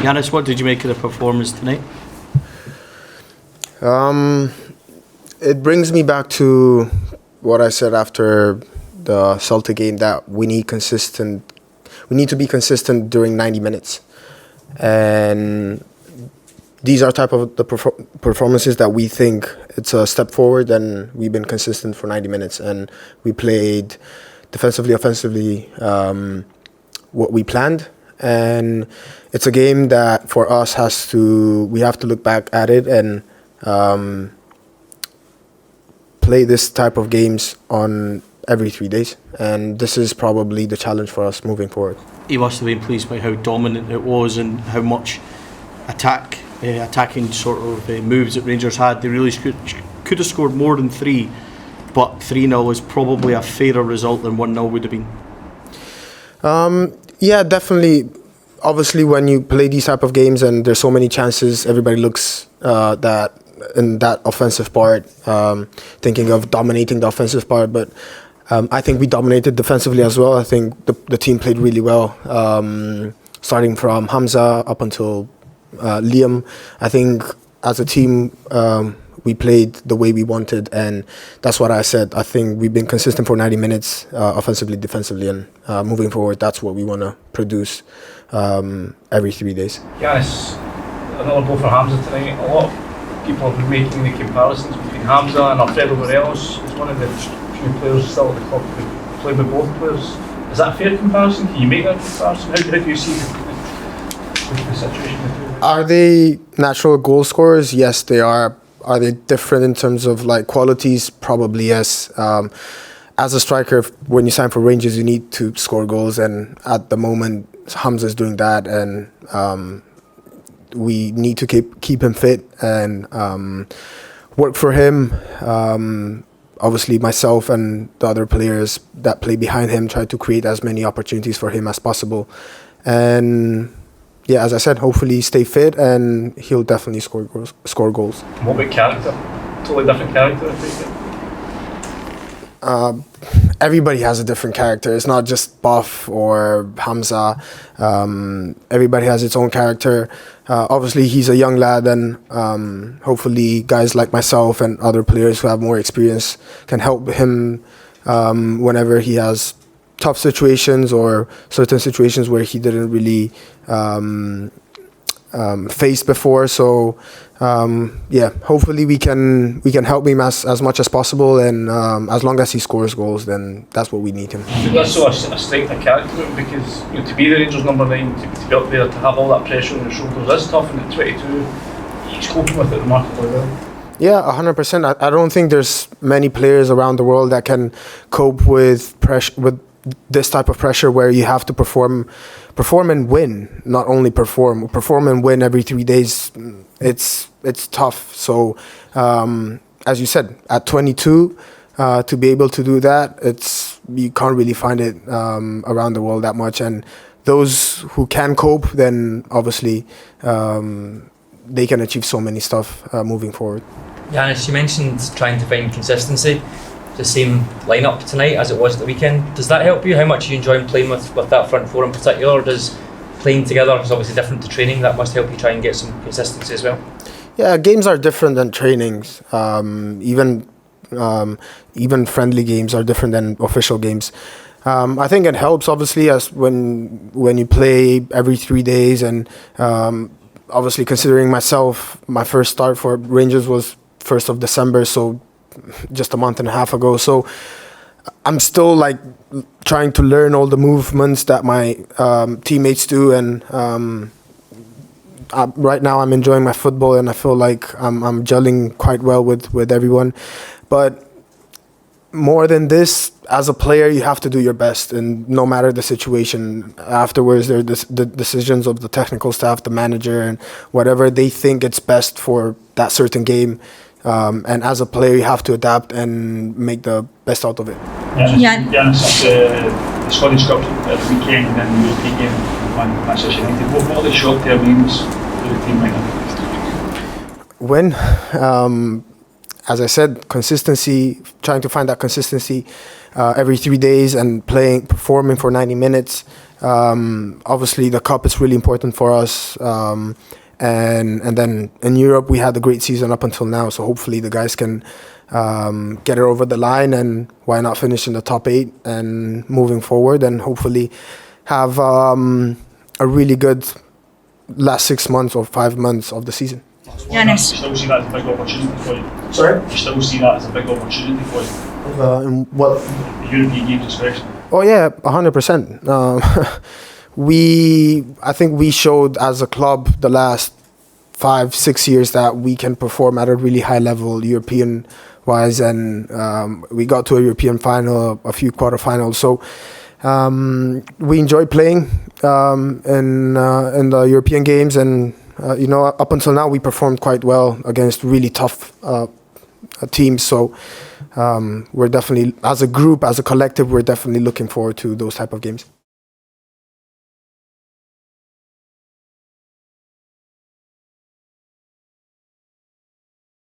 Ianis, what did you make of the performance tonight? It brings me back to what I said after the Celtic game, that we need to be consistent during 90 minutes. And these are type of the performances that we think it's a step forward, and we've been consistent for 90 minutes. And we played defensively, offensively, what we planned. And it's a game that for us we have to look back at it and play this type of games on every 3 days, and this is probably the challenge for us moving forward. You must have been pleased by how dominant it was and how much attacking sort of moves that Rangers had. They really could have scored more than 3, but 3-0 is probably a fairer result than 1-0 would have been. Yeah, definitely. Obviously, when you play these type of games and there's so many chances, everybody looks that in that offensive part, thinking of dominating the offensive part, but I think we dominated defensively as well. I think the team played really well, starting from Hamza up until Liam. I think as a team, we played the way we wanted, and that's what I said. I think we've been consistent for 90 minutes, offensively, defensively, and moving forward, that's what we want to produce every 3 days. Yes, another goal for Hamza tonight. A lot of people have been making the comparisons between Hamza and Alfredo Morelos. He's one of the few players still at the club who play with both players. Is that a fair comparison? Can you make that comparison? How do you see the situation? Are they natural goal scorers? Yes, they are. Are they different in terms of like qualities? Probably yes. As a striker, when you sign for Rangers, you need to score goals, and at the moment, Hamza is doing that, and we need to keep him fit and work for him. Obviously, myself and the other players that play behind him try to create as many opportunities for him as possible, and yeah, as I said, hopefully stay fit and he'll definitely score goals. What about character? Totally different character, I think. Everybody has a different character. It's not just Buff or Hamza. Everybody has its own character. Obviously, he's a young lad, and hopefully guys like myself and other players who have more experience can help him whenever he has tough situations or certain situations where he didn't really face before. So yeah, hopefully we can help him as much as possible, and as long as he scores goals, then that's what we need him. That's so a strength of character, because to be the Rangers number 9, to be up there, to have all that pressure on your shoulders is tough, and at 22 he's coping with it remarkably well. Yeah, 100%. I don't think there's many players around the world that can cope with pressure, with this type of pressure, where you have to perform and win. Not only perform and win every 3 days. It's tough. So as you said, at 22, to be able to do that, you can't really find it around the world that much. And those who can cope, then obviously they can achieve so many stuff moving forward. Ianis, you mentioned trying to find consistency. The same lineup tonight as it was at the weekend. Does that help you? How much are you enjoying playing with that front four in particular? Or does playing together is obviously different to training? That must help you try and get some consistency as well. Yeah, games are different than trainings. Even friendly games are different than official games. I think it helps, obviously, as when you play every 3 days, and obviously considering myself, my first start for Rangers was 1st of December, so just a month and a half ago. So I'm still like trying to learn all the movements that my teammates do, and right now I'm enjoying my football, and I feel like I'm gelling quite well with everyone. But more than this, as a player, you have to do your best, and no matter the situation, afterwards there are the decisions of the technical staff, the manager, and whatever they think it's best for that certain game. And as a player, you have to adapt and make the best out of it. Ianis, the Scottish Cup at the weekend and the European game on Manchester United. What are the short-term aims for the team right now? When, as I said, consistency, trying to find that consistency. every 3 days and performing for 90 minutes. Obviously, the cup is really important for us. And then in Europe, we had a great season up until now. So hopefully the guys can get it over the line, and why not finish in the top 8 and moving forward, and hopefully have a really good last 6 months or 5 months of the season. You Ianis. still see that as a big opportunity for you? Sorry? You still see that as a big opportunity for you? In what? The European Games especially? Oh yeah, 100%. I think we showed as a club the last 5-6 years that we can perform at a really high level European wise, and we got to a European final, a few quarterfinals. So we enjoy playing in the European games, and up until now we performed quite well against really tough teams. So we're definitely, as a group, as a collective, we're definitely looking forward to those type of games.